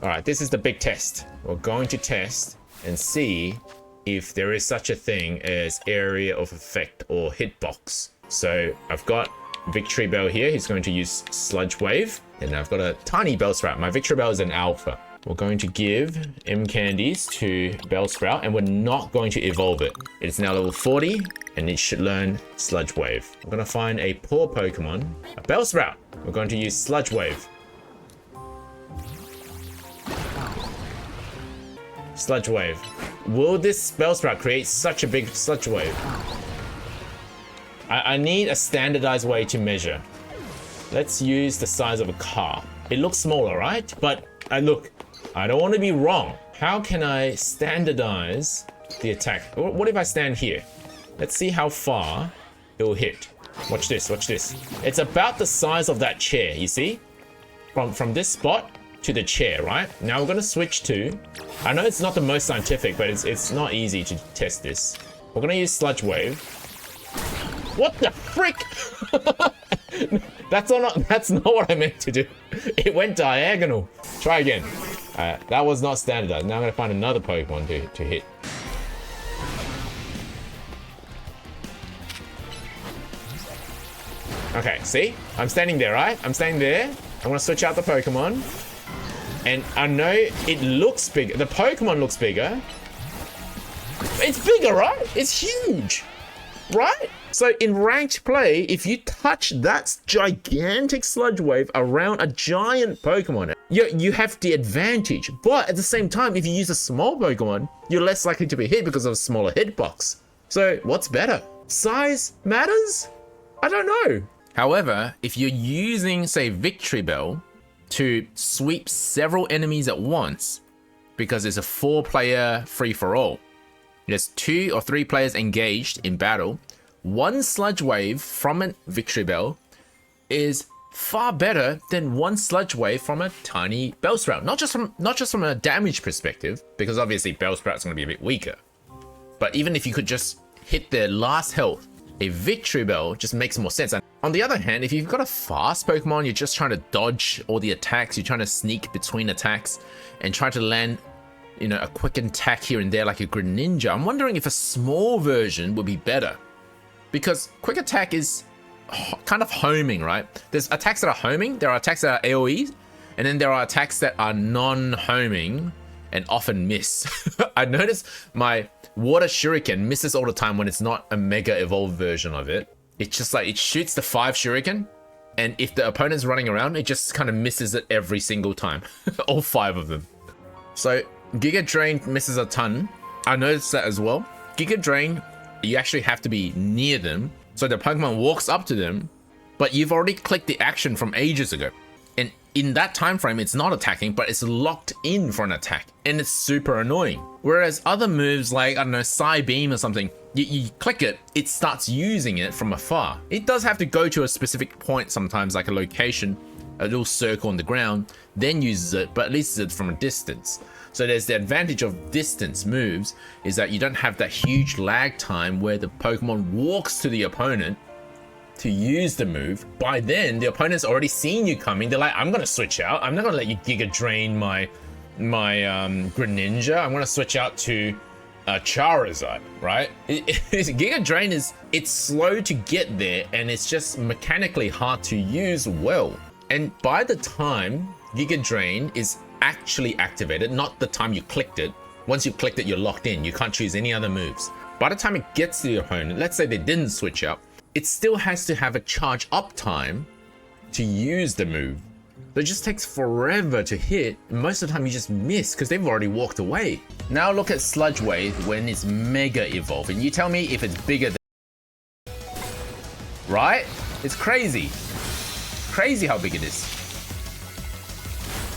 All right, this is the big test. We're going to test and see if there is such a thing as area of effect or hitbox. So I've got Victory Bell here. He's going to use Sludge Wave. And I've got a tiny Bellsprout. My Victory Bell is an alpha. We're going to give M candies to Bellsprout, and we're not going to evolve it. It's now level 40, and it should learn Sludge Wave. I'm going to find a poor Pokemon, a Bellsprout. We're going to use Sludge Wave. Sludge Wave. Will this Bellsprout create such a big Sludge Wave? I need a standardized way to measure. Let's use the size of a car. It looks smaller, right? But look, I don't want to be wrong. How can I standardize the attack? What if I stand here? Let's see how far it will hit. Watch this, watch this. It's about the size of that chair, you see? From this spot to the chair, right? Now we're gonna switch to, I know it's not the most scientific, but it's not easy to test this. We're gonna use Sludge Wave. What the frick? That's not what I meant to do. It went diagonal. Try again. That was not standardized. Now I'm gonna find another Pokemon to hit. Okay, see? I'm standing there, right? I'm standing there. I'm gonna switch out the Pokemon. And I know it looks bigger. The Pokemon looks bigger. It's bigger, right? It's huge, right? So in ranked play, if you touch that gigantic Sludge Wave around a giant Pokemon, you have the advantage. But at the same time, if you use a small Pokemon, you're less likely to be hit because of a smaller hitbox. So what's better? Size matters? I don't know. However, if you're using, say, Victory Bell to sweep several enemies at once, because it's a 4-player free-for-all, there's 2 or 3 players engaged in battle, one Sludge Wave from a Victory Bell is far better than one Sludge Wave from a tiny Bellsprout. Not just from a damage perspective, because obviously Bellsprout's going to be a bit weaker, but even if you could just hit their last health, a Victory Bell just makes more sense. And on the other hand, if you've got a fast Pokemon, you're just trying to dodge all the attacks, you're trying to sneak between attacks and try to land, you know, a quick attack here and there like a Greninja. I'm wondering if a small version would be better, because quick attack is kind of homing, right? There's attacks that are homing, there are attacks that are AOE, and then there are attacks that are non-homing and often miss. I noticed my Water Shuriken misses all the time when it's not a Mega Evolved version of it. It's just like, it shoots the 5 Shuriken, and if the opponent's running around, it just kind of misses it every single time. All 5 of them. So Giga Drain misses a ton. I noticed that as well. Giga Drain, you actually have to be near them, so the Pokemon walks up to them, but you've already clicked the action from ages ago. And in that time frame, it's not attacking, but it's locked in for an attack, and it's super annoying. Whereas other moves like, I don't know, Psy Beam or something, you click it, it starts using it from afar. It does have to go to a specific point sometimes, like a location, a little circle on the ground, then uses it, but at least it's from a distance. So there's the advantage of distance moves, is that you don't have that huge lag time where the Pokemon walks to the opponent to use the move. By then, the opponent's already seen you coming. They're like, I'm gonna switch out. I'm not gonna let you Giga Drain my Greninja. I'm gonna switch out to Charizard, right? Giga Drain it's slow to get there, and it's just mechanically hard to use well. And by the time Giga Drain is actually activated, not the time you clicked it. Once you clicked it, you're locked in. You can't choose any other moves. By the time it gets to the opponent, let's say they didn't switch out, it still has to have a charge up time to use the move. So it just takes forever to hit, and most of the time you just miss because they've already walked away. Now look at Sludge Wave when it's Mega Evolved, and you tell me if it's bigger than... Right? It's crazy. Crazy how big it is.